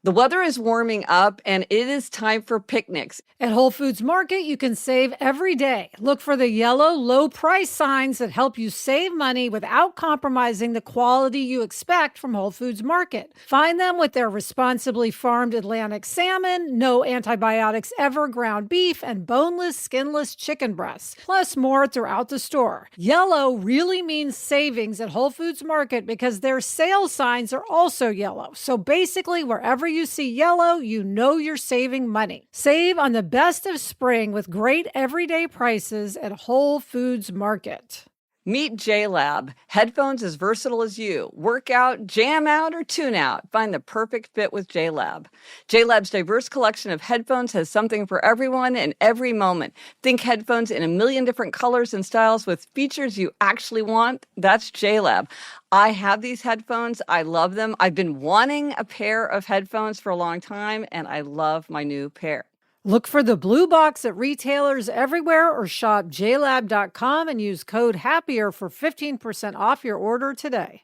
The weather is warming up and it is time for picnics. At Whole Foods Market, you can save every day. Look for the yellow low price signs that help you save money without compromising the quality you expect from Whole Foods Market. Find them with their responsibly farmed Atlantic salmon, no antibiotics ever ground beef, and boneless, skinless chicken breasts, plus more throughout the store. Yellow really means savings at Whole Foods Market because their sales signs are also yellow. So basically, wherever you see yellow, you know you're saving money. Save on the best of spring with great everyday prices at Whole Foods Market. Meet JLab, headphones as versatile as you. Work out, jam out, or tune out. Find the perfect fit with JLab. JLab's diverse collection of headphones has something for everyone and every moment. Think headphones in a million different colors and styles with features you actually want. That's JLab. I have these headphones. I love them. I've been wanting a pair of headphones for a long time, and I love my new pair. Look for the blue box at retailers everywhere or shop jlab.com and use code HAPPIER for 15% off your order today.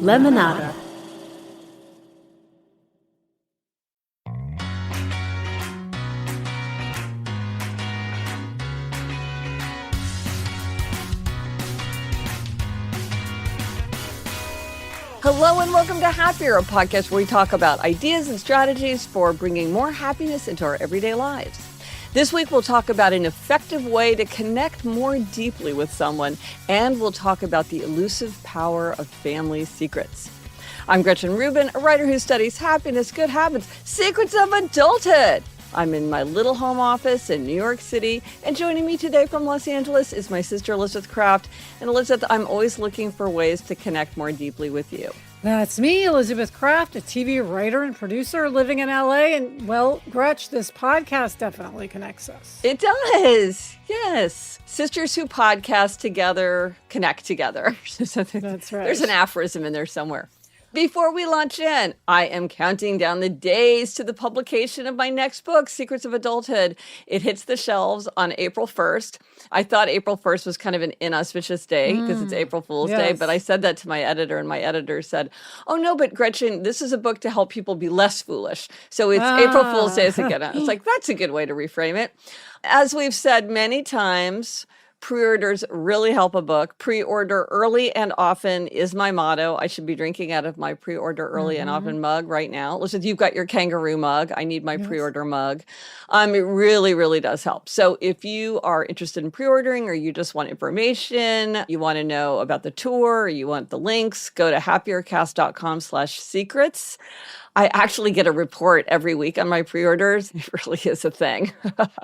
Lemonada. Hello and welcome to Happier, a podcast where we talk about ideas and strategies for bringing more happiness into our everyday lives. This week, we'll talk about an effective way to connect more deeply with someone, and we'll talk about the elusive power of family secrets. I'm Gretchen Rubin, a writer who studies happiness, good habits, secrets of adulthood. I'm in my little home office in New York City, and joining me today from Los Angeles is my sister Elizabeth Kraft. And Elizabeth, I'm always looking for ways to connect more deeply with you. That's me, Elizabeth Kraft, a TV writer and producer living in LA. And, well, Gretch, this podcast definitely connects us. It does. Yes. Sisters who podcast together connect together. That's right. There's an aphorism in there somewhere. Before we launch in, I am counting down the days to the publication of my next book, Secrets of Adulthood. It hits the shelves on April 1st. I thought April 1st was kind of an inauspicious day because it's April Fool's Day, but I said that to my editor, and my editor said, oh, no, but Gretchen, this is a book to help people be less foolish. So it's April Fool's Day is again. It's like, that's a good way to reframe it. As we've said many times, pre-orders really help a book. Pre-order early and often is my motto. I should be drinking out of my pre-order early and often mug right now. Listen, you've got your kangaroo mug. I need my pre-order mug. It really, really does help. So if you are interested in pre-ordering, or you just want information, you want to know about the tour, or you want the links, go to happiercast.com/secrets. I actually get a report every week on my pre-orders. It really is a thing.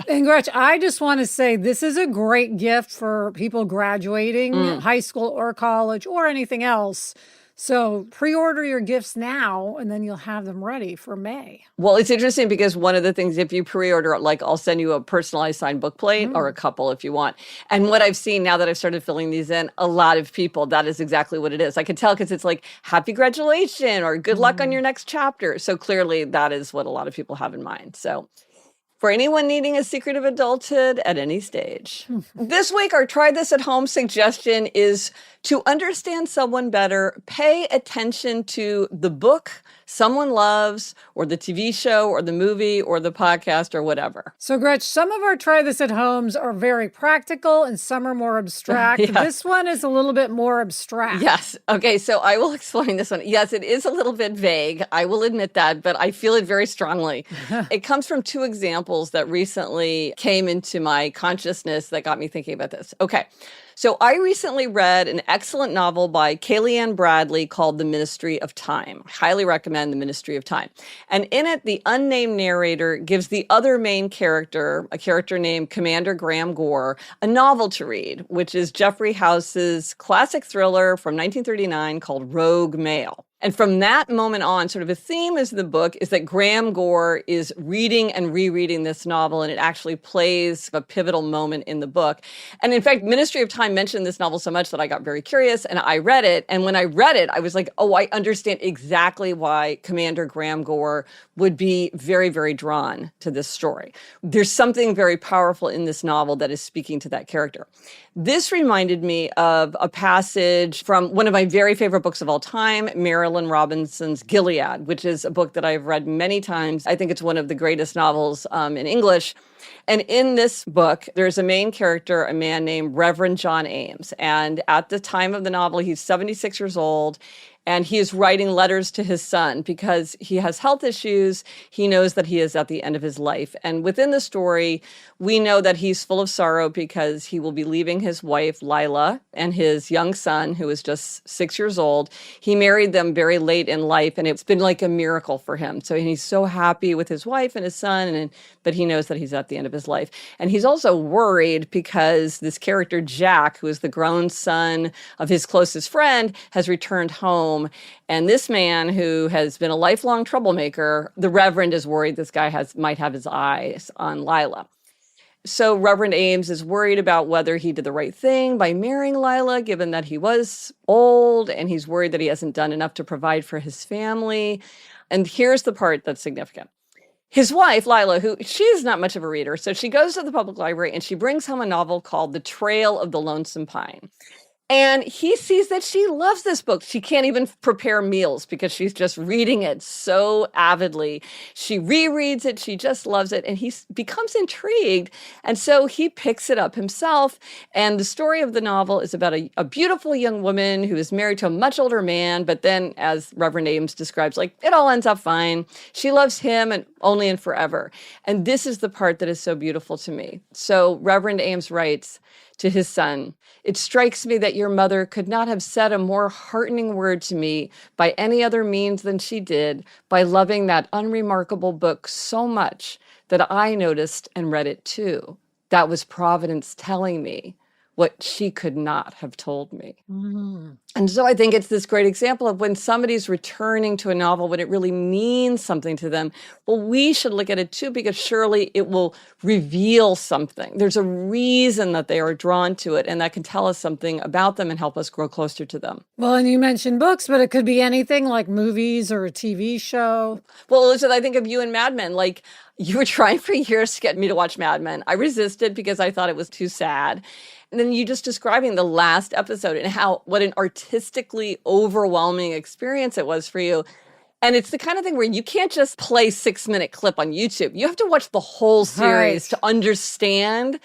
And Gretch, I just want to say this is a great gift for people graduating high school or college or anything else. So pre-order your gifts now, and then you'll have them ready for May. Well, it's interesting because one of the things, if you pre-order, like I'll send you a personalized signed book plate or a couple if you want. And what I've seen now that I've started filling these in, a lot of people, that is exactly what it is. I can tell because it's like happy graduation or good luck on your next chapter. So clearly that is what a lot of people have in mind. So for anyone needing a secret of adulthood at any stage. This week, our try this at home suggestion is to understand someone better, pay attention to the book someone loves, or the TV show, or the movie, or the podcast, or whatever. So, Gretch, some of our try this at homes are very practical and some are more abstract. This one is a little bit more abstract. Yes. Okay, so I will explain this one. Yes, it is a little bit vague. I will admit that, but I feel it very strongly. It comes from two examples that recently came into my consciousness that got me thinking about this. Okay. So I recently read an excellent novel by Kellyanne Bradley called The Ministry of Time. I highly recommend The Ministry of Time. And in it, the unnamed narrator gives the other main character, a character named Commander Graham Gore, a novel to read, which is Geoffrey House's classic thriller from 1939 called Rogue Mail. And from that moment on, sort of a theme is the book is that Graham Gore is reading and rereading this novel, and it actually plays a pivotal moment in the book. And in fact, Ministry of Time mentioned this novel so much that I got very curious, and I read it. And when I read it, I was like, oh, I understand exactly why Commander Graham Gore would be very, very drawn to this story. There's something very powerful in this novel that is speaking to that character. This reminded me of a passage from one of my very favorite books of all time, Marilyn Marilyn Robinson's Gilead, which is a book that I've read many times. I think it's one of the greatest novels in English. And in this book, there's a main character, a man named Reverend John Ames. And at the time of the novel, he's 76 years old. And he is writing letters to his son because he has health issues. He knows that he is at the end of his life. And within the story, we know that he's full of sorrow because he will be leaving his wife, Lila, and his young son, who is just 6 years old. He married them very late in life, and it's been like a miracle for him. So he's so happy with his wife and his son, but he knows that he's at the end of his life. And he's also worried because this character, Jack, who is the grown son of his closest friend, has returned home. And this man, who has been a lifelong troublemaker, the Reverend is worried this guy might have his eyes on Lila. So Reverend Ames is worried about whether he did the right thing by marrying Lila, given that he was old, and he's worried that he hasn't done enough to provide for his family. And here's the part that's significant. His wife, Lila, she's not much of a reader, so she goes to the public library and she brings home a novel called The Trail of the Lonesome Pine. And he sees that she loves this book. She can't even prepare meals because she's just reading it so avidly. She rereads it. She just loves it. And he becomes intrigued. And so he picks it up himself. And the story of the novel is about a beautiful young woman who is married to a much older man. But then, as Reverend Ames describes, like, it all ends up fine. She loves him and only and forever. And this is the part that is so beautiful to me. So Reverend Ames writes to his son, "It strikes me that your mother could not have said a more heartening word to me by any other means than she did, by loving that unremarkable book so much that I noticed and read it too. That was Providence telling me what she could not have told me." Mm. And so I think it's this great example of when somebody's returning to a novel, when it really means something to them, well, we should look at it too, because surely it will reveal something. There's a reason that they are drawn to it, and that can tell us something about them and help us grow closer to them. Well, and you mentioned books, but it could be anything like movies or a TV show. Well, Elizabeth, I think of you and Mad Men. Like, you were trying for years to get me to watch Mad Men. I resisted because I thought it was too sad. And then you just describing the last episode and what an artistically overwhelming experience it was for you. And it's the kind of thing where you can't just play 6-minute clip on YouTube. You have to watch the whole series to understand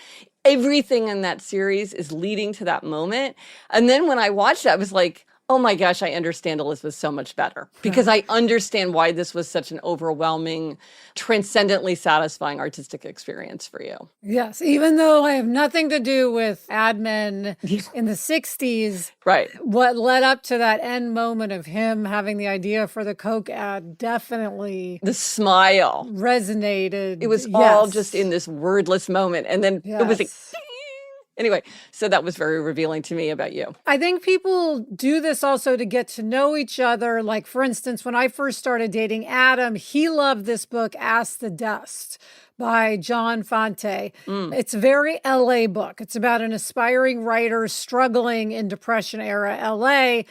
everything in that series is leading to that moment. And then when I watched it, I was like, oh my gosh, I understand Elizabeth so much better, because I understand why this was such an overwhelming, transcendently satisfying artistic experience for you. Yes, even though I have nothing to do with ad men in the 60s, right? What led up to that end moment of him having the idea for the Coke ad definitely, the smile resonated. It was all just in this wordless moment. And then it was like, anyway, so that was very revealing to me about you. I think people do this also to get to know each other. Like, for instance, when I first started dating Adam, he loved this book, Ask the Dust, by John Fante. It's a very LA book. It's about an aspiring writer struggling in Depression-era LA.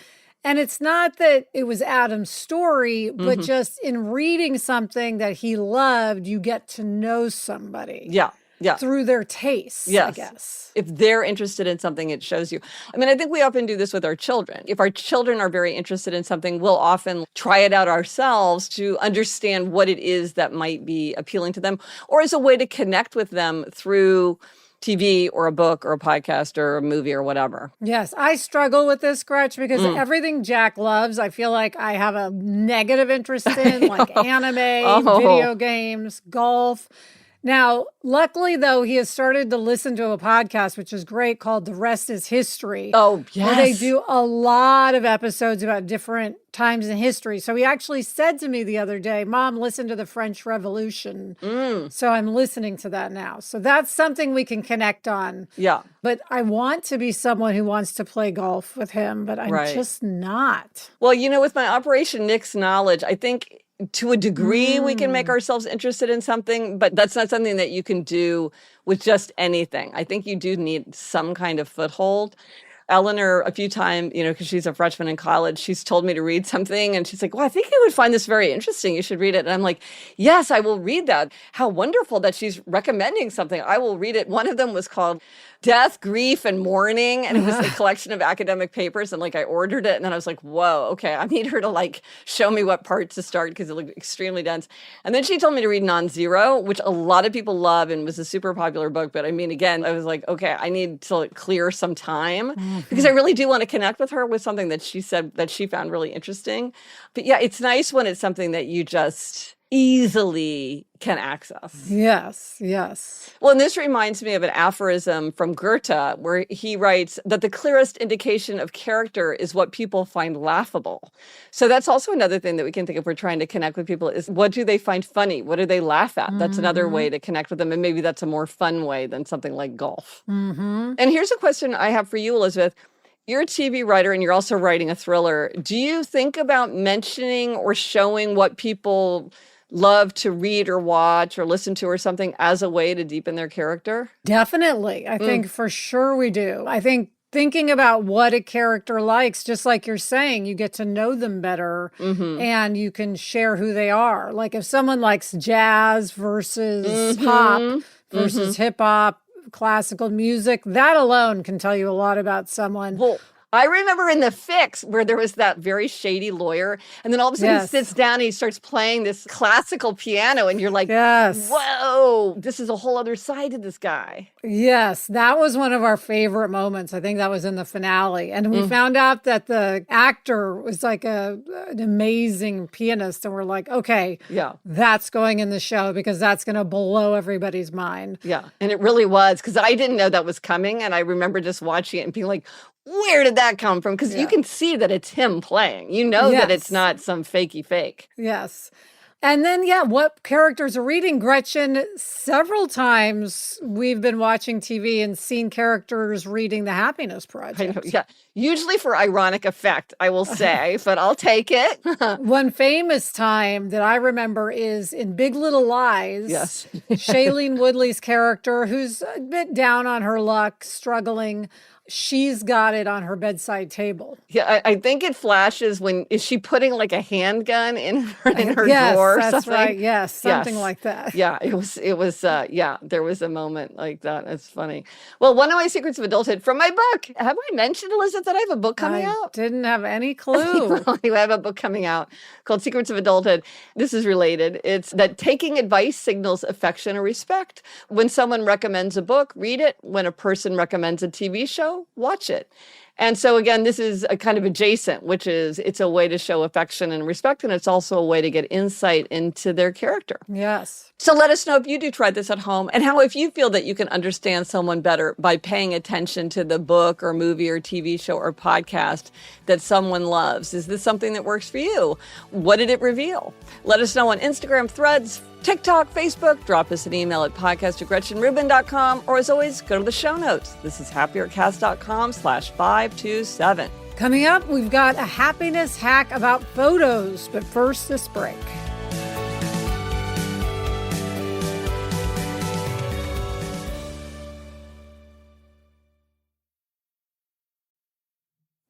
And it's not that it was Adam's story, but just in reading something that he loved, you get to know somebody. Yeah. Through their tastes, I guess. If they're interested in something, it shows you. I mean, I think we often do this with our children. If our children are very interested in something, we'll often try it out ourselves to understand what it is that might be appealing to them, or as a way to connect with them through TV or a book or a podcast or a movie or whatever. Yes, I struggle with this, Gretch, because everything Jack loves, I feel like I have a negative interest in, like anime, video games, golf. Now, luckily, though, he has started to listen to a podcast, which is great, called The Rest is History. Oh, yes. Where they do a lot of episodes about different times in history. So he actually said to me the other day, Mom, listen to the French Revolution. So I'm listening to that now. So that's something we can connect on. Yeah. But I want to be someone who wants to play golf with him, but I'm just not. Well, with my Operation Nick's knowledge, I think to a degree, we can make ourselves interested in something, but that's not something that you can do with just anything. I think you do need some kind of foothold. Eleanor, a few times, because she's a freshman in college, she's told me to read something, and she's like, well, I think you would find this very interesting. You should read it. And I'm like, yes, I will read that. How wonderful that she's recommending something. I will read it. One of them was called Death, Grief, and Mourning. And it was a collection of academic papers. And like I ordered it and then I was like, whoa, okay, I need her to like show me what part to start because it looked extremely dense. And then she told me to read Non-Zero, which a lot of people love and was a super popular book. But I mean, again, I was like, okay, I need to like, clear some time because I really do want to connect with her with something that she said that she found really interesting. But yeah, it's nice when it's something that you just easily can access. Yes, yes. Well, and this reminds me of an aphorism from Goethe, where he writes that the clearest indication of character is what people find laughable. So that's also another thing that we can think if we're trying to connect with people is what do they find funny? What do they laugh at? That's another way to connect with them. And maybe that's a more fun way than something like golf. And here's a question I have for you, Elizabeth. You're a TV writer and you're also writing a thriller. Do you think about mentioning or showing what people love to read or watch or listen to or something as a way to deepen their character? Definitely. I think for sure we do. I think thinking about what a character likes, just like you're saying, you get to know them better and you can share who they are. Like if someone likes jazz versus pop versus hip hop, classical music, that alone can tell you a lot about someone. Well, I remember in The Fix where there was that very shady lawyer, and then all of a sudden he sits down and he starts playing this classical piano, and you're like, whoa, this is a whole other side to this guy. Yes, that was one of our favorite moments. I think that was in the finale. And we found out that the actor was like an amazing pianist, and we're like, okay, that's going in the show because that's going to blow everybody's mind. Yeah, and it really was because I didn't know that was coming, and I remember just watching it and being like, where did that come from? Because you can see that it's him playing. You know that it's not some fakey fake. Yes. And then, what characters are reading? Gretchen, several times we've been watching TV and seen characters reading The Happiness Project. I know, yeah. Usually for ironic effect, I will say, but I'll take it. One famous time that I remember is in Big Little Lies. Yes. Shailene Woodley's character, who's a bit down on her luck, struggling, she's got it on her bedside table. Yeah, I think it flashes when, is she putting like a handgun in her yes, drawer or that's something? Right. Yes, something like that. Yeah, it was, there was a moment like that. It's funny. Well, one of my secrets of adulthood from my book, have I mentioned, Elizabeth, that I have a book coming out? Didn't have any clue. I have a book coming out called Secrets of Adulthood. This is related. It's that taking advice signals affection or respect. When someone recommends a book, read it. When a person recommends a TV show, watch it. And so again, this is a kind of adjacent, which is it's a way to show affection and respect, and it's also a way to get insight into their character. Yes. So let us know if you do try this at home and how if you feel that you can understand someone better by paying attention to the book or movie or TV show or podcast that someone loves. Is this something that works for you? What did it reveal? Let us know on Instagram, Threads, TikTok, Facebook. Drop us an email at podcast@gretchenrubin.com, or as always, go to the show notes. This is happiercast.com/527. Coming up, we've got a happiness hack about photos, but first, this break.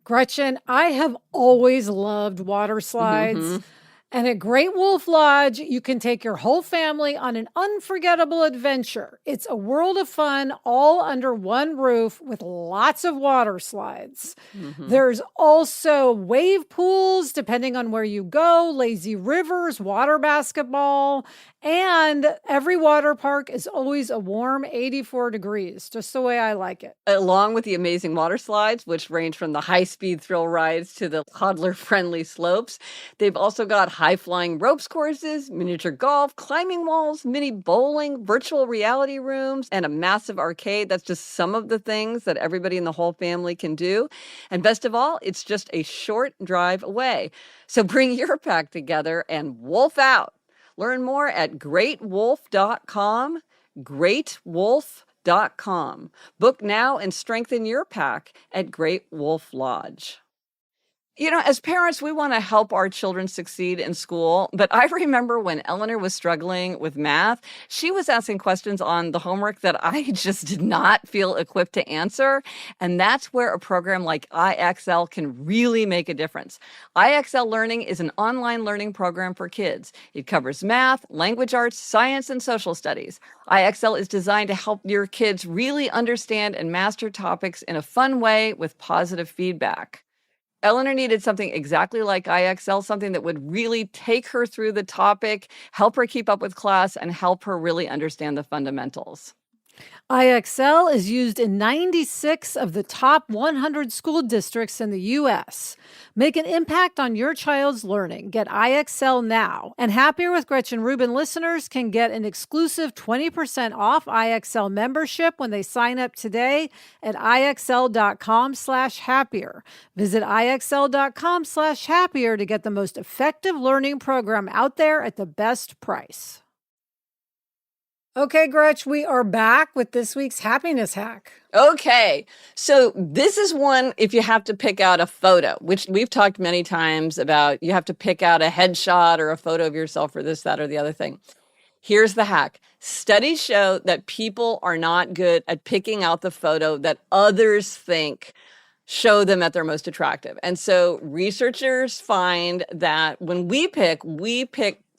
Gretchen, I have always loved water slides. And at Great Wolf Lodge, you can take your whole family on an unforgettable adventure. It's a world of fun all under one roof with lots of water slides. There's also wave pools, depending on where you go, lazy rivers, water basketball, and every water park is always a warm 84 degrees, just the way I like it. Along with the amazing water slides, which range from the high-speed thrill rides to the toddler-friendly slopes, they've also got high-flying ropes courses, miniature golf, climbing walls, mini bowling, virtual reality rooms, and a massive arcade. That's just some of the things that everybody in the whole family can do. And best of all, it's just a short drive away. So bring your pack together and wolf out. Learn more at greatwolf.com, greatwolf.com. Book now and strengthen your pack at Great Wolf Lodge. As parents, we want to help our children succeed in school. But I remember when Eleanor was struggling with math, she was asking questions on the homework that I just did not feel equipped to answer. And that's where a program like IXL can really make a difference. IXL Learning is an online learning program for kids. It covers math, language arts, science, and social studies. IXL is designed to help your kids really understand and master topics in a fun way with positive feedback. Eleanor needed something exactly like IXL, something that would really take her through the topic, help her keep up with class, and help her really understand the fundamentals. IXL is used in 96 of the top 100 school districts in the U.S. Make an impact on your child's learning. Get IXL now. And Happier with Gretchen Rubin listeners can get an exclusive 20% off IXL membership when they sign up today at IXL.com/happier. Visit IXL.com/happier to get the most effective learning program out there at the best price. Okay, Gretch, we are back with this week's happiness hack. Okay, so this is one if you have to pick out a photo, which we've talked many times about. You have to pick out a headshot or a photo of yourself or this, that, or the other thing. Here's the hack. Studies show that people are not good at picking out the photo that others think show them at their most attractive. And so researchers find that when we pick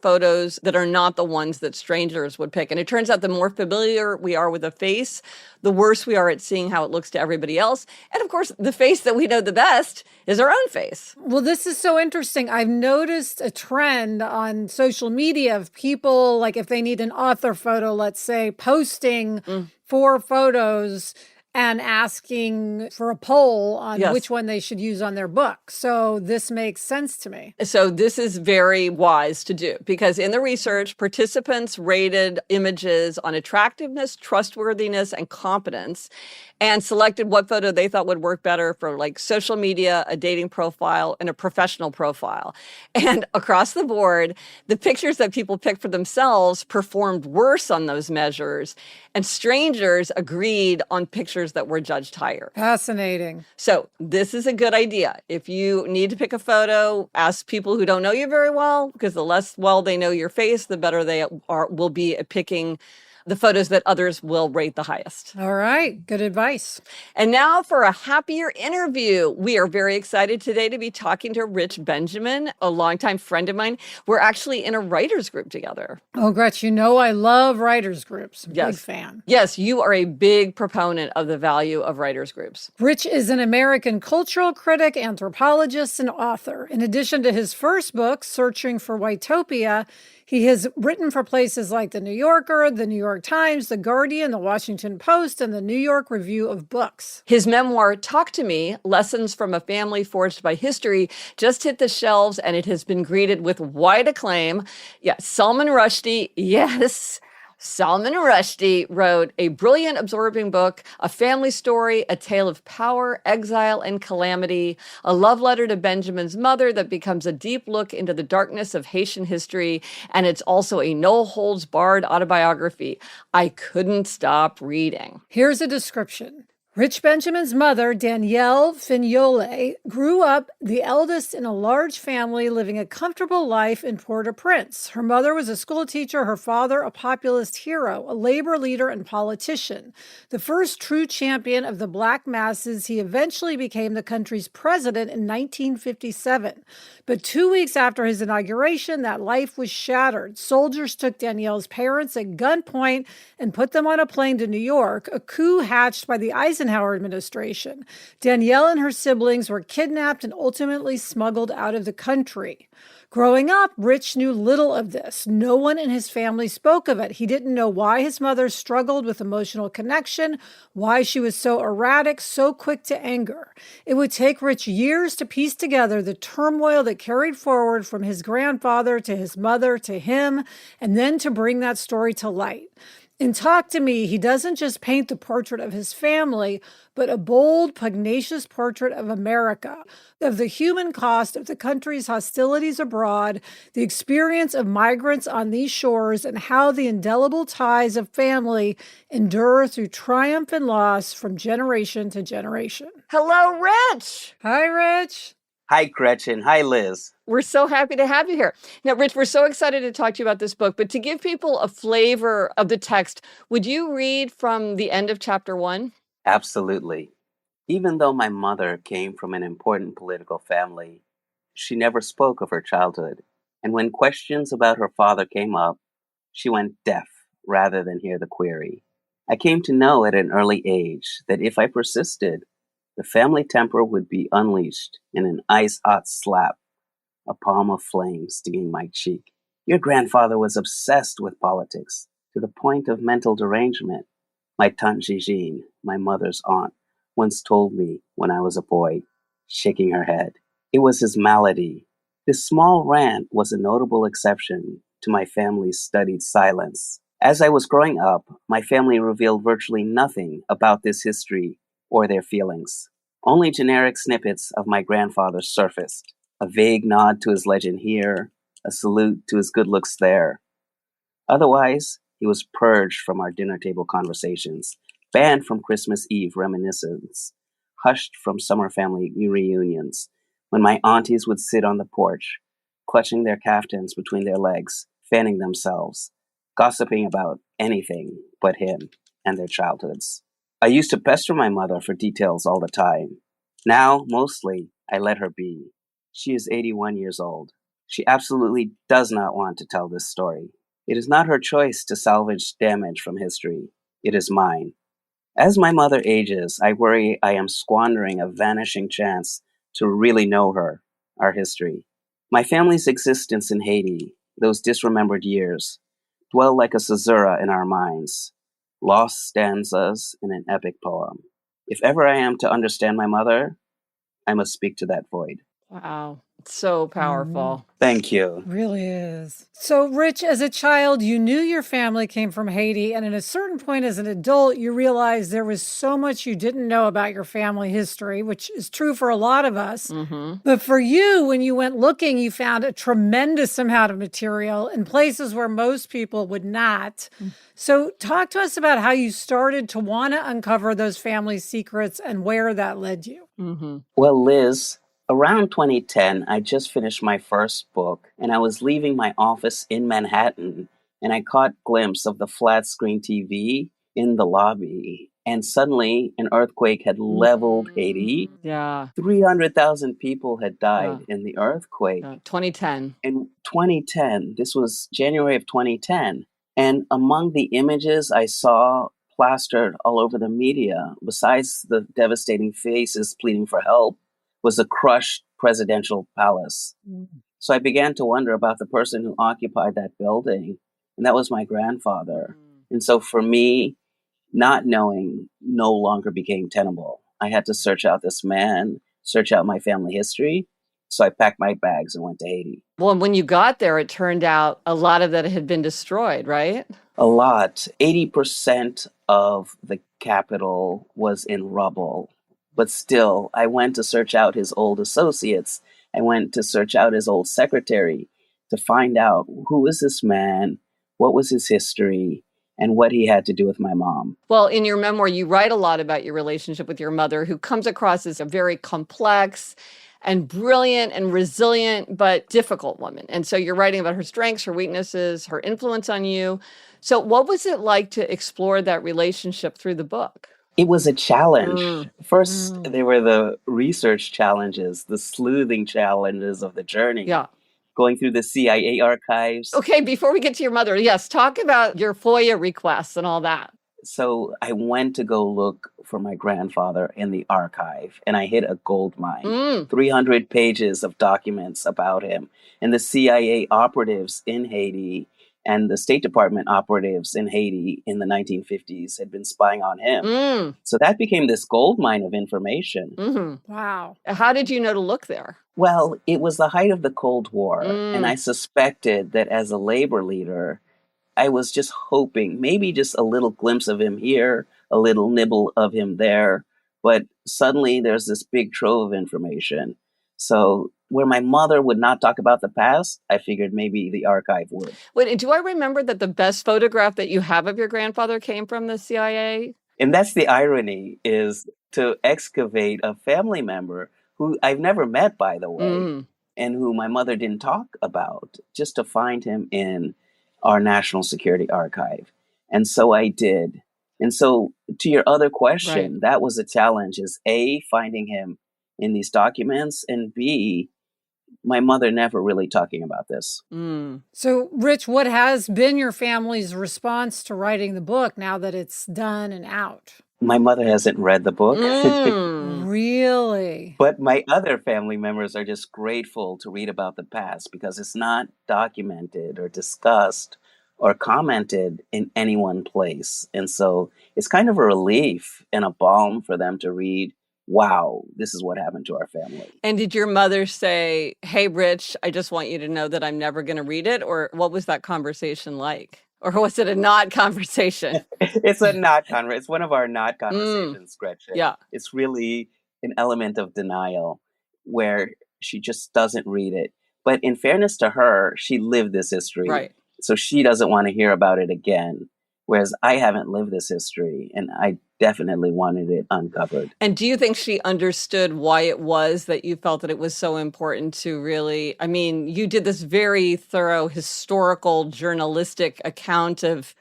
photos that are not the ones that strangers would pick. And it turns out the more familiar we are with a face, the worse we are at seeing how it looks to everybody else. And of course, the face that we know the best is our own face. Well, this is so interesting. I've noticed a trend on social media of people, like if they need an author photo, let's say, posting 4 photos and asking for a poll on which one they should use on their book. So this makes sense to me. So this is very wise to do because in the research, participants rated images on attractiveness, trustworthiness, and competence, and selected what photo they thought would work better for like social media, a dating profile, and a professional profile. And across the board, the pictures that people picked for themselves performed worse on those measures, and strangers agreed on pictures that were judged higher. Fascinating. So this is a good idea. If you need to pick a photo, ask people who don't know you very well, because the less well they know your face, the better they will be at picking the photos that others will rate the highest. All right. Good advice. And now for a happier interview. We are very excited today to be talking to Rich Benjamin, a longtime friend of mine. We're actually in a writers group together. Oh, Gretch, you know I love writers groups. I'm a big fan. Yes, you are a big proponent of the value of writers groups. Rich is an American cultural critic, anthropologist, and author. In addition to his first book, Searching for Whitopia, he has written for places like The New Yorker, The New York Times, The Guardian, The Washington Post, and The New York Review of Books. His memoir, Talk to Me, Lessons from a Family Forged by History, just hit the shelves, and it has been greeted with wide acclaim. Salman Rushdie, Salman Rushdie wrote a brilliant, absorbing book, a family story, a tale of power, exile, and calamity, a love letter to Benjamin's mother that becomes a deep look into the darkness of Haitian history, and it's also a no-holds-barred autobiography. I couldn't stop reading. Here's a description. Rich Benjamin's mother, Danielle Fignole, grew up the eldest in a large family living a comfortable life in Port-au-Prince. Her mother was a school teacher, her father a populist hero, a labor leader and politician. The first true champion of the black masses, he eventually became the country's president in 1957. But 2 weeks after his inauguration, that life was shattered. Soldiers took Danielle's parents at gunpoint and put them on a plane to New York, a coup hatched by the Eisenhower administration. Danielle and her siblings were kidnapped and ultimately smuggled out of the country. Growing up, Rich knew little of this. No one in his family spoke of it. He didn't know why his mother struggled with emotional connection, why she was so erratic, so quick to anger. It would take Rich years to piece together the turmoil that carried forward from his grandfather to his mother to him, and then to bring that story to light. In Talk to Me, he doesn't just paint the portrait of his family, but a bold, pugnacious portrait of America, of the human cost of the country's hostilities abroad, the experience of migrants on these shores, and how the indelible ties of family endure through triumph and loss from generation to generation. Hello, Rich. Hi, Rich. Hi, Gretchen. Hi, Liz. We're so happy to have you here. Now, Rich, we're so excited to talk to you about this book, but to give people a flavor of the text, would you read from the end of chapter 1? Absolutely. Even though my mother came from an important political family, she never spoke of her childhood. And when questions about her father came up, she went deaf rather than hear the query. I came to know at an early age that if I persisted, the family temper would be unleashed in an ice hot slap, a palm of flame stinging my cheek. Your grandfather was obsessed with politics to the point of mental derangement. My tante Gigine, my mother's aunt, once told me when I was a boy, shaking her head. It was his malady. This small rant was a notable exception to my family's studied silence. As I was growing up, my family revealed virtually nothing about this history or their feelings. Only generic snippets of my grandfather surfaced. A vague nod to his legend here, a salute to his good looks there. Otherwise, he was purged from our dinner table conversations, banned from Christmas Eve reminiscence, hushed from summer family reunions, when my aunties would sit on the porch, clutching their caftans between their legs, fanning themselves, gossiping about anything but him and their childhoods. I used to pester my mother for details all the time. Now, mostly, I let her be. She is 81 years old. She absolutely does not want to tell this story. It is not her choice to salvage damage from history. It is mine. As my mother ages, I worry I am squandering a vanishing chance to really know her, our history. My family's existence in Haiti, those disremembered years, dwell like a caesura in our minds, lost stanzas in an epic poem. If ever I am to understand my mother, I must speak to that void. Wow. So powerful. Thank you. Really is. So, Rich, as a child, you knew your family came from Haiti, and at a certain point as an adult, you realized there was so much you didn't know about your family history, which is true for a lot of us. But for you, when you went looking, you found a tremendous amount of material in places where most people would not. So, talk to us about how you started to want to uncover those family secrets and where that led you. Well, Liz, around 2010, I just finished my first book, and I was leaving my office in Manhattan, and I caught glimpse of the flat screen TV in the lobby, and suddenly an earthquake had leveled Haiti. Yeah. 300,000 people had died Yeah. in the earthquake. 2010. In 2010, this was January of 2010, and among the images I saw plastered all over the media, besides the devastating faces pleading for help, was a crushed presidential palace. So I began to wonder about the person who occupied that building, and that was my grandfather. And so for me, not knowing no longer became tenable. I had to search out this man, search out my family history. So I packed my bags and went to Haiti. Well, when you got there, it turned out a lot of that had been destroyed, right? A lot. 80% of the capital was in rubble. But still, I went to search out his old associates. I went to search out his old secretary to find out who is this man, what was his history, and what he had to do with my mom. Well, in your memoir, you write a lot about your relationship with your mother, who comes across as a very complex and brilliant and resilient, but difficult woman. And so you're writing about her strengths, her weaknesses, her influence on you. So what was it like to explore that relationship through the book? It was a challenge. First, there were the research challenges, the sleuthing challenges of the journey. Yeah. Going through the CIA archives. Okay, before we get to your mother, yes, talk about your FOIA requests and all that. So I went to go look for my grandfather in the archive, and I hit a gold mine. 300 pages of documents about him. And the CIA operatives in Haiti and the State Department operatives in Haiti in the 1950s had been spying on him. So that became this gold mine of information. Wow. How did you know to look there? Well, it was the height of the Cold War, and I suspected that as a labor leader, I was just hoping maybe just a little glimpse of him here, a little nibble of him there. But suddenly there's this big trove of information. So where my mother would not talk about the past, I figured maybe the archive would. Wait, do I remember that the best photograph that you have of your grandfather came from the CIA? And that's the irony, is to excavate a family member who I've never met, by the way, Mm, and who my mother didn't talk about, just to find him in our National Security Archive. And so I did. And so to your other right. question, that was a challenge, is A, finding him in these documents, and B, my mother never really talking about this. Mm. So, Rich, what has been your family's response to writing the book now that it's done and out? My mother hasn't read the book. Mm. Really? But my other family members are just grateful to read about the past because it's not documented or discussed or commented in any one place. And so it's kind of a relief and a balm for them to read, wow, this is what happened to our family. And did your mother say, "Hey, Rich, I just want you to know that I'm never going to read it"? Or what was that conversation like? Or was it a not conversation? It's a not conversation. It's one of our not Mm, conversations, Gretchen. yeah, It's really an element of denial where she just doesn't read it. But in fairness to her, she lived this history. right. So she doesn't want to hear about it again. Whereas I haven't lived this history and I definitely wanted it uncovered. And do you think she understood why it was that you felt that it was so important to really, I mean, you did this very thorough historical journalistic account of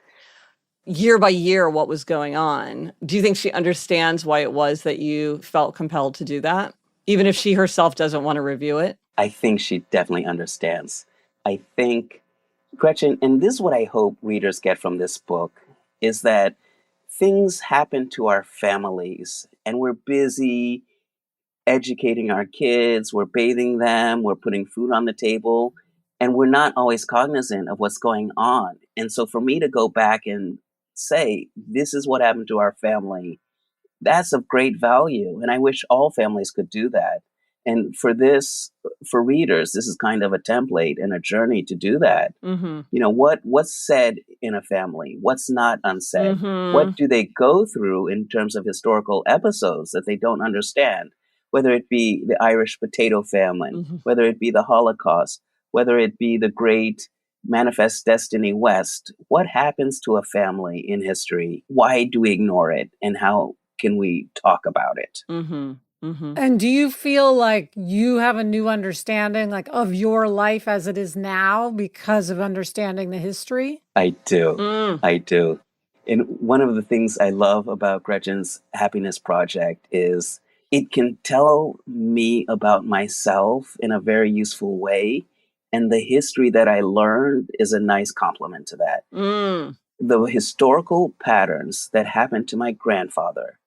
year by year what was going on. Do you think she understands why it was that you felt compelled to do that? Even if she herself doesn't want to review it? I think she definitely understands. I think, Gretchen, and this is what I hope readers get from this book, is that things happen to our families and we're busy educating our kids, we're bathing them, we're putting food on the table, and we're not always cognizant of what's going on. And so for me to go back and say, this is what happened to our family, that's of great value. And I wish all families could do that. And for this, for readers, this is kind of a template and a journey to do that. Mm-hmm. You know, what's said in a family, what's not unsaid, Mm-hmm. what do they go through in terms of historical episodes that they don't understand, whether it be the Irish potato famine, Mm-hmm. whether it be the Holocaust, whether it be the great Manifest Destiny West. What happens to a family in history? Why do we ignore it, and how can we talk about it? Mm-hmm. Mm-hmm. And do you feel like you have a new understanding like of your life as it is now because of understanding the history? I do. Mm. I do. And one of the things I love about Gretchen's Happiness Project is it can tell me about myself in a very useful way. And the history that I learned is a nice complement to that. Mm. The historical patterns that happened to my grandfather,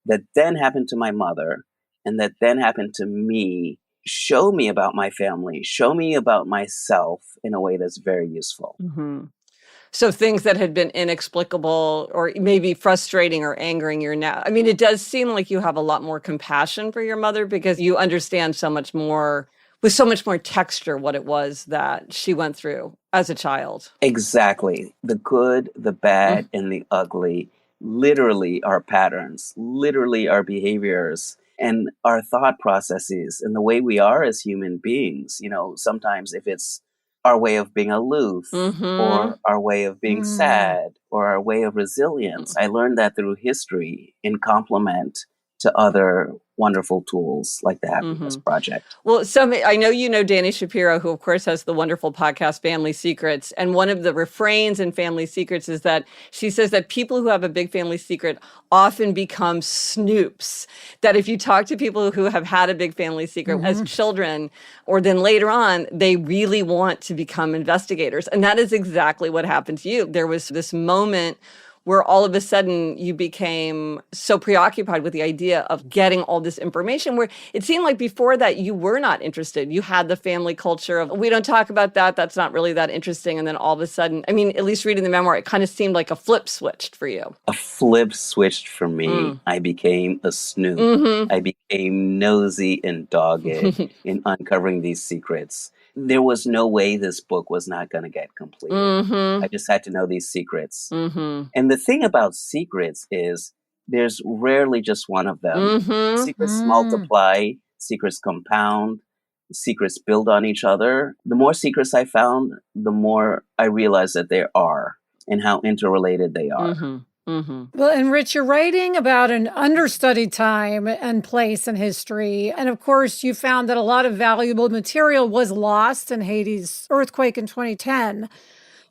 that then happened to my mother, and that then happened to me show me about my family, show me about myself in a way that's very useful. Mm-hmm. So things that had been inexplicable or maybe frustrating or angering you now. I mean, it does seem like you have a lot more compassion for your mother because you understand so much more, with so much more texture, what it was that she went through as a child. Exactly. The good, the Mm. bad, and the ugly literally are patterns, literally our behaviors and our thought processes and the way we are as human beings. You know, sometimes if it's our way of being aloof Mm-hmm. or our way of being Mm. sad or our way of resilience, I learned that through history in complement to other wonderful tools like the Happiness Mm-hmm. Project. Well, I know you know Danny Shapiro, who of course has the wonderful podcast Family Secrets. And one of the refrains in Family Secrets is that she says that people who have a big family secret often become snoops. That if you talk to people who have had a big family secret as Mhm. children, or then later on, they really want to become investigators. And that is exactly what happened to you. There was this moment where all of a sudden you became so preoccupied with the idea of getting all this information, where it seemed like before that you were not interested. You had the family culture of, we don't talk about that, that's not really that interesting. And then all of a sudden, I mean, at least reading the memoir, it kind of seemed like a flip switched for you. A flip switched for me. Mm. I became a snoop. Mm-hmm. I became nosy and dogged in uncovering these secrets. There was no way this book was not going to get completed. Mm-hmm. I just had to know these secrets. Mm-hmm. And the thing about secrets is there's rarely just one of them. Mm-hmm. Secrets Mm. multiply, secrets compound, secrets build on each other. The more secrets I found, the more I realized that there are and how interrelated they are. Mm-hmm. Well, and Rich, you're writing about an understudied time and place in history. And of course, you found that a lot of valuable material was lost in Haiti's earthquake in 2010.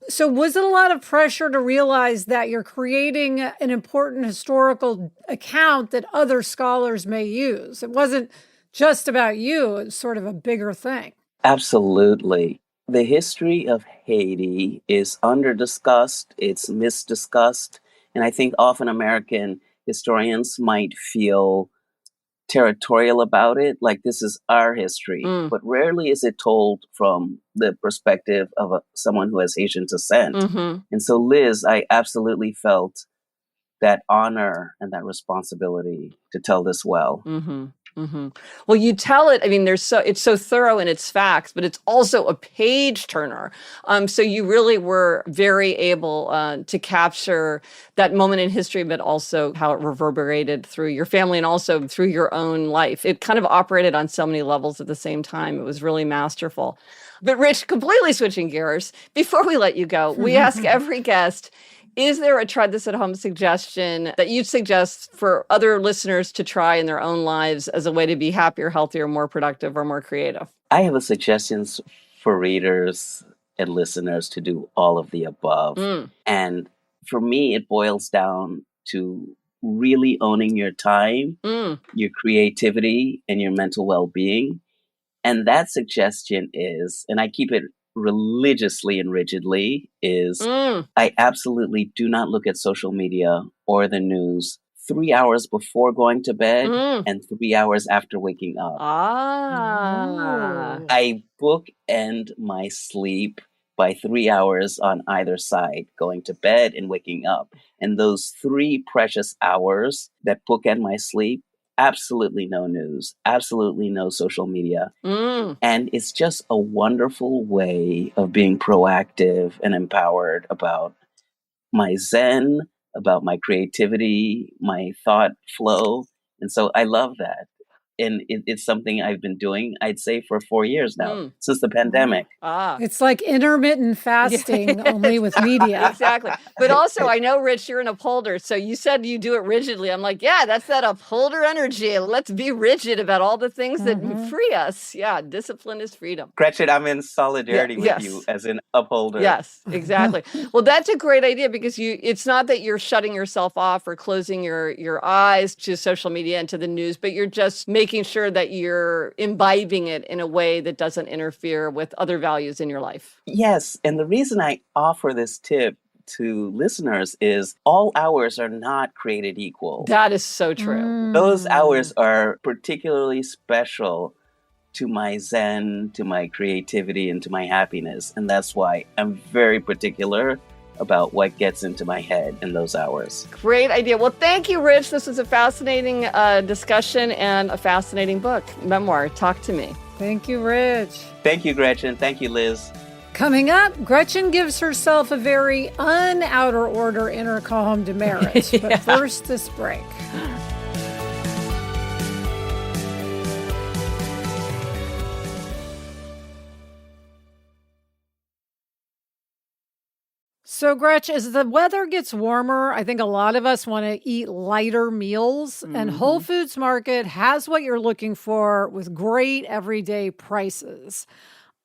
So, was it a lot of pressure to realize that you're creating an important historical account that other scholars may use? It wasn't just about you, it's sort of a bigger thing. Absolutely. The history of Haiti is underdiscussed, it's misdiscussed, and I think often American historians might feel territorial about it, like this is our history. Mm. But rarely is it told from the perspective of someone who has Haitian descent. Mm-hmm. And so, Liz, I absolutely felt that honor and that responsibility to tell this well. Mm-hmm. Mm-hmm. Well, you tell it. I mean, it's so thorough in its facts, but it's also a page turner. So you really were very able to capture that moment in history, but also how it reverberated through your family and also through your own life. It kind of operated on so many levels at the same time. It was really masterful. But Rich, completely switching gears, before we let you go, we ask every guest, is there a try this at home suggestion that you'd suggest for other listeners to try in their own lives as a way to be happier, healthier, more productive, or more creative? I have a suggestions for readers and listeners to do all of the above. And for me, it boils down to really owning your time, your creativity, and your mental well-being. And that suggestion is, and I keep it religiously and rigidly, is I absolutely do not look at social media or the news 3 hours before going to bed and 3 hours after waking up. I bookend my sleep by 3 hours on either side, going to bed and waking up. And those 3 precious hours that bookend my sleep, absolutely no news, absolutely no social media. And it's just a wonderful way of being proactive and empowered about my zen, about my creativity, my thought flow. And so I love that. And it's something I've been doing, I'd say, for 4 years now, since the pandemic. It's like intermittent fasting, only with media. Exactly. But also, I know, Rich, you're an upholder. So you said you do it rigidly. I'm like, yeah, that's that upholder energy. Let's be rigid about all the things that free us. Yeah, discipline is freedom. Gretchen, I'm in solidarity with you as an upholder. Yes, exactly. Well, that's a great idea because it's not that you're shutting yourself off or closing your eyes to social media and to the news, but you're just making sure that you're imbibing it in a way that doesn't interfere with other values in your life. Yes. And the reason I offer this tip to listeners is all hours are not created equal. That is so true. Those hours are particularly special to my zen, to my creativity, and to my happiness. And that's why I'm very particular about what gets into my head in those hours. Great idea. Well, thank you, Rich. This was a fascinating discussion and a fascinating book, memoir. Talk to me. Thank you, Rich. Thank you, Gretchen. Thank you, Liz. Coming up, Gretchen gives herself a very un-outer order inner calm demerits. But first, this break. So, Gretch, as the weather gets warmer, I think a lot of us want to eat lighter meals. And Whole Foods Market has what you're looking for with great everyday prices.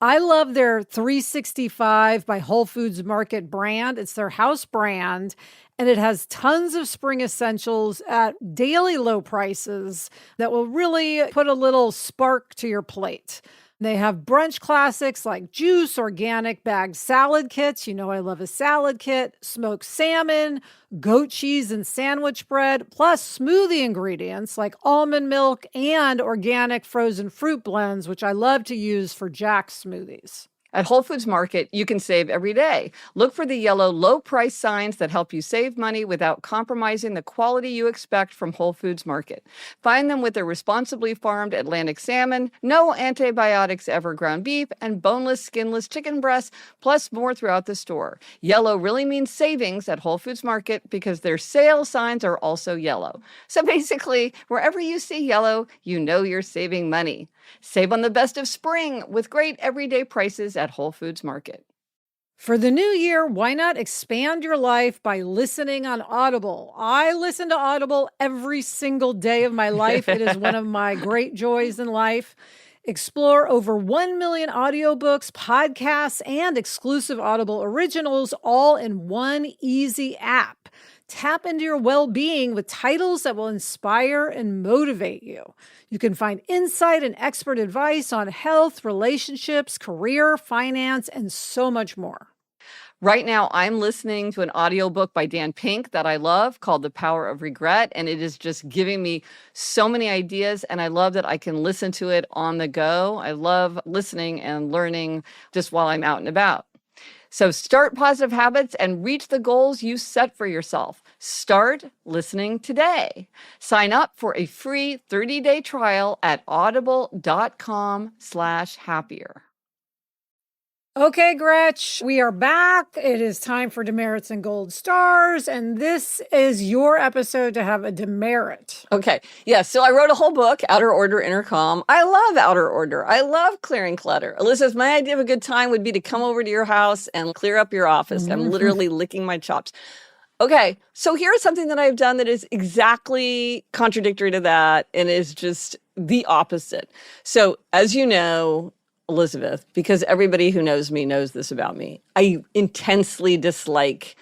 I love their 365 by Whole Foods Market brand. It's their house brand, and it has tons of spring essentials at daily low prices that will really put a little spark to your plate. They have brunch classics like juice, organic bagged salad kits. You know I love a salad kit, smoked salmon, goat cheese and sandwich bread, plus smoothie ingredients like almond milk and organic frozen fruit blends, which I love to use for Jack's smoothies. At Whole Foods Market, you can save every day. Look for the yellow low price signs that help you save money without compromising the quality you expect from Whole Foods Market. Find them with their responsibly farmed Atlantic salmon, no antibiotics ever ground beef, and boneless, skinless chicken breasts, plus more throughout the store. Yellow really means savings at Whole Foods Market because their sale signs are also yellow. So basically, wherever you see yellow, you know you're saving money. Save on the best of spring with great everyday prices at Whole Foods Market. For the new year, why not expand your life by listening on Audible? I listen to Audible every single day of my life. It is one of my great joys in life. Explore over 1 million audiobooks, podcasts, and exclusive Audible originals all in one easy app. Tap into your well-being with titles that will inspire and motivate you. You can find insight and expert advice on health, relationships, career, finance, and so much more. Right now, I'm listening to an audiobook by Dan Pink that I love called The Power of Regret, and it is just giving me so many ideas, and I love that I can listen to it on the go. I love listening and learning just while I'm out and about. So start positive habits and reach the goals you set for yourself. Start listening today. Sign up for a free 30-day trial at audible.com/happier. Okay, Gretch, we are back. It is time for demerits and gold stars, and this is your episode to have a demerit. Okay. Yeah. So I wrote a whole book, Outer Order, Inner Calm. I love outer order. I love clearing clutter. Elizabeth, my idea of a good time would be to come over to your house and clear up your office. I'm literally licking my chops. Okay. So here's something that I've done that is exactly contradictory to that and is just the opposite. So as you know, Elizabeth, because everybody who knows me knows this about me, I intensely dislike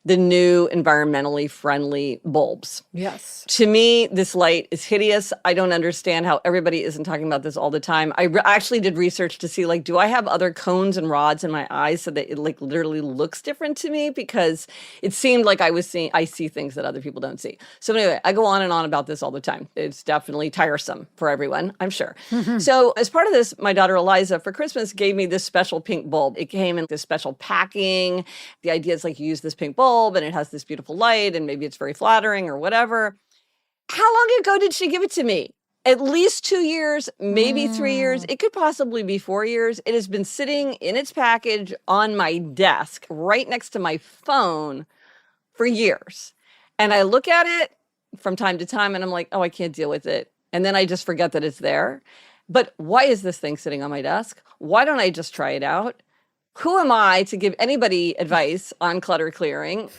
the new environmentally friendly bulbs. Yes. To me, this light is hideous. I don't understand how everybody isn't talking about this all the time. I actually did research to see, like, do I have other cones and rods in my eyes so that it, like, literally looks different to me? Because it seemed like I see things that other people don't see. So anyway, I go on and on about this all the time. It's definitely tiresome for everyone, I'm sure. So as part of this, my daughter Eliza for Christmas gave me this special pink bulb. It came in this special packing. The idea is like you use this pink bulb and it has this beautiful light and maybe it's very flattering or whatever. How long ago did she give it to me? At least 2 years, maybe 3 years. It could possibly be 4 years. It has been sitting in its package on my desk right next to my phone for years. And I look at it from time to time and I'm like, oh, I can't deal with it. And then I just forget that it's there. But why is this thing sitting on my desk? Why don't I just try it out? Who am I to give anybody advice on clutter clearing?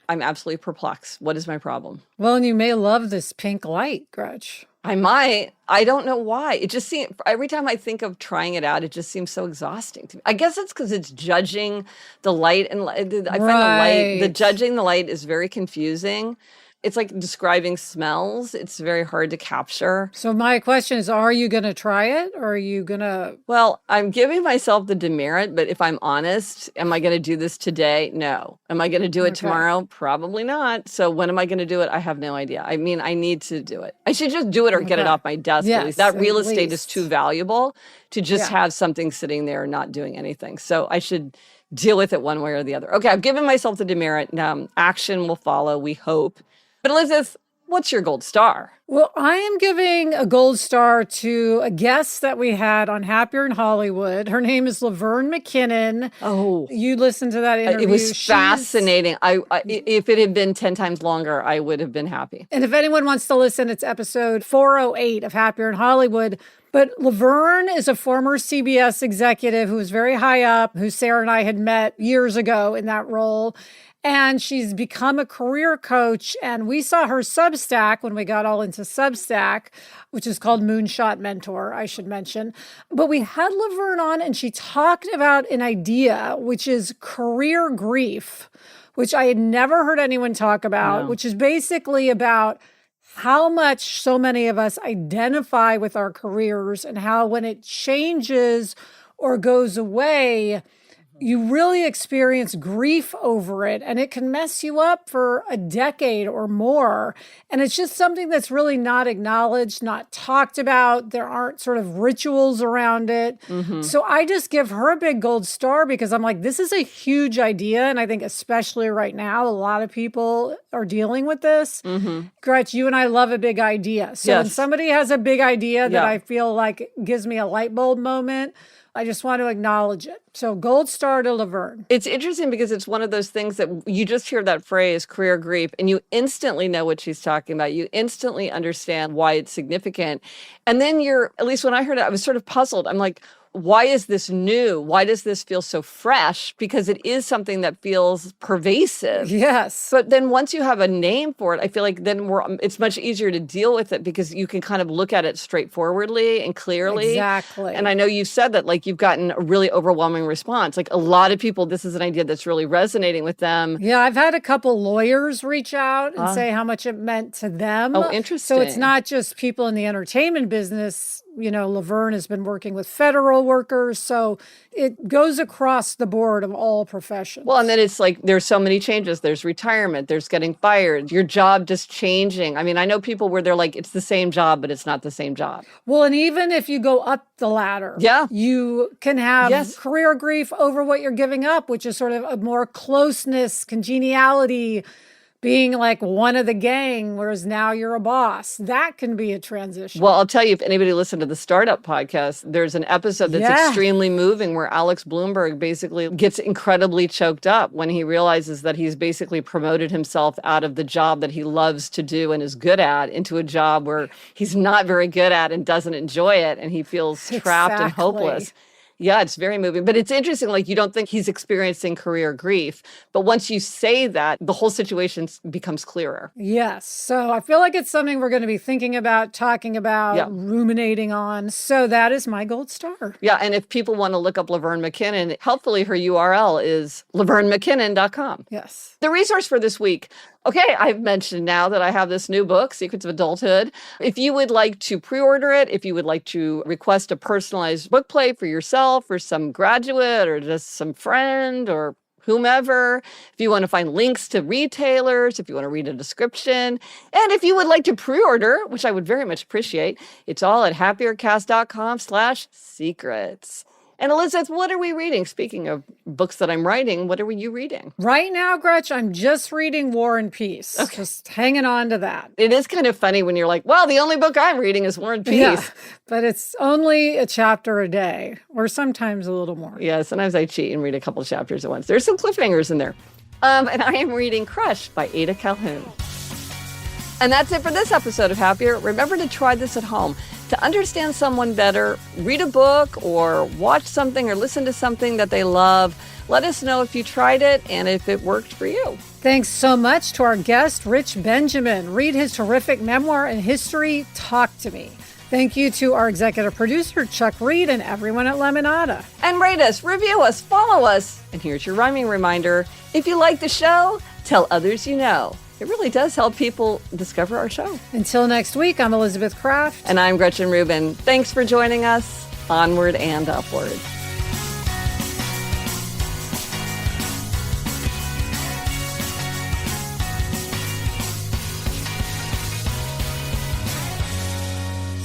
I'm absolutely perplexed. What is my problem? Well, and you may love this pink light, Gretch. I might. I don't know why. It just seems, every time I think of trying it out, it just seems so exhausting to me. I guess it's because it's judging the light. And I find the judging the light is very confusing. It's like describing smells. It's very hard to capture. So my question is, are you going to try it or are you going to? Well, I'm giving myself the demerit, but if I'm honest, am I going to do this today? No. Am I going to do it tomorrow? Probably not. So when am I going to do it? I have no idea. I mean, I need to do it. I should just do it or get it off my desk. Yes, at least. That real at estate is least. too valuable to just have something sitting there not doing anything. So I should deal with it one way or the other. Okay, I've given myself the demerit. Now action will follow, we hope. But Elizabeth, what's your gold star? Well, I am giving a gold star to a guest that we had on Happier in Hollywood. Her name is Laverne McKinnon. Oh, You listened to that interview. it was fascinating. If it had been 10 times longer, I would have been happy. And if anyone wants to listen, it's episode 408 of Happier in Hollywood. But Laverne is a former CBS executive who was very high up, who Sarah and I had met years ago in that role. And she's become a career coach. And we saw her Substack when we got all into Substack, which is called Moonshot Mentor, I should mention. But we had Laverne on and she talked about an idea, which is career grief, which I had never heard anyone talk about, which is basically about how much so many of us identify with our careers and how when it changes or goes away, you really experience grief over it and it can mess you up for a decade or more. And it's just something that's really not acknowledged, not talked about. There aren't sort of rituals around it. So I just give her a big gold star because I'm like, this is a huge idea. And I think especially right now, a lot of people are dealing with this. Gretch, you and I love a big idea. So when somebody has a big idea that I feel like gives me a light bulb moment, I just want to acknowledge it. So gold star to Laverne. It's interesting because it's one of those things that you just hear that phrase, career grief, and you instantly know what she's talking about. You instantly understand why it's significant. And then at least when I heard it, I was sort of puzzled. I'm like, why is this new? Why does this feel so fresh? Because it is something that feels pervasive. Yes. But then once you have a name for it, I feel like then it's much easier to deal with it because you can kind of look at it straightforwardly and clearly. Exactly. And I know you've said that, like, you've gotten a really overwhelming response. Like, a lot of people, this is an idea that's really resonating with them. Yeah, I've had a couple lawyers reach out and say how much it meant to them. Oh, interesting. So it's not just people in the entertainment business. You know, Laverne has been working with federal workers. So it goes across the board of all professions. Well, and then it's like there's so many changes. There's retirement. There's getting fired. Your job just changing. I mean, I know people where they're like, it's the same job, but it's not the same job. Well, and even if you go up the ladder, you can have career grief over what you're giving up, which is sort of a more closeness, congeniality, being like one of the gang, whereas now you're a boss. That can be a transition. Well, I'll tell you, if anybody listened to the Startup podcast, there's an episode that's extremely moving where Alex Bloomberg basically gets incredibly choked up when he realizes that he's basically promoted himself out of the job that he loves to do and is good at into a job where he's not very good at and doesn't enjoy it, and he feels trapped and hopeless. Yeah, it's very moving. But it's interesting, like, you don't think he's experiencing career grief. But once you say that, the whole situation becomes clearer. Yes. So I feel like it's something we're going to be thinking about, talking about, ruminating on. So that is my gold star. Yeah. And if people want to look up Laverne McKinnon, helpfully her URL is lavernemckinnon.com. Yes. The resource for this week. Okay, I've mentioned now that I have this new book, Secrets of Adulthood. If you would like to pre-order it, if you would like to request a personalized book play for yourself or some graduate or just some friend or whomever, if you want to find links to retailers, if you want to read a description, and if you would like to pre-order, which I would very much appreciate, it's all at happiercast.com/secrets. And Elizabeth, what are we reading? Speaking of books that I'm writing, what are you reading? Right now, Gretch, I'm just reading War and Peace. Okay. Just hanging on to that. It is kind of funny when you're like, well, the only book I'm reading is War and Peace. Yeah, but it's only a chapter a day, or sometimes a little more. Yeah, sometimes I cheat and read a couple chapters at once. There's some cliffhangers in there. And I am reading Crush by Ada Calhoun. And that's it for this episode of Happier. Remember to try this at home. To understand someone better, read a book or watch something or listen to something that they love. Let us know if you tried it and if it worked for you. Thanks so much to our guest, Rich Benjamin. Read his terrific memoir and history, Talk to Me. Thank you to our executive producer, Chuck Reed, and everyone at Lemonada. And rate us, review us, follow us. And here's your rhyming reminder. If you like the show, tell others you know. It really does help people discover our show. Until next week, I'm Elizabeth Kraft. And I'm Gretchen Rubin. Thanks for joining us. Onward and upward.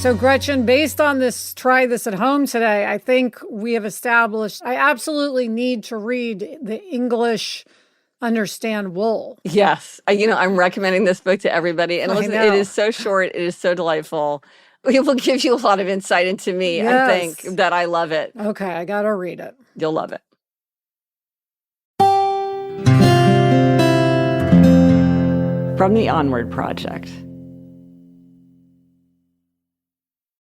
So Gretchen, based on this, try this at home today, I think we have established I absolutely need to read the English Understand Wool. Yes. I'm recommending this book to everybody. And listen, it is so short. It is so delightful. It will give you a lot of insight into me, I think, that I love it. Okay, I got to read it. You'll love it. From the Onward Project.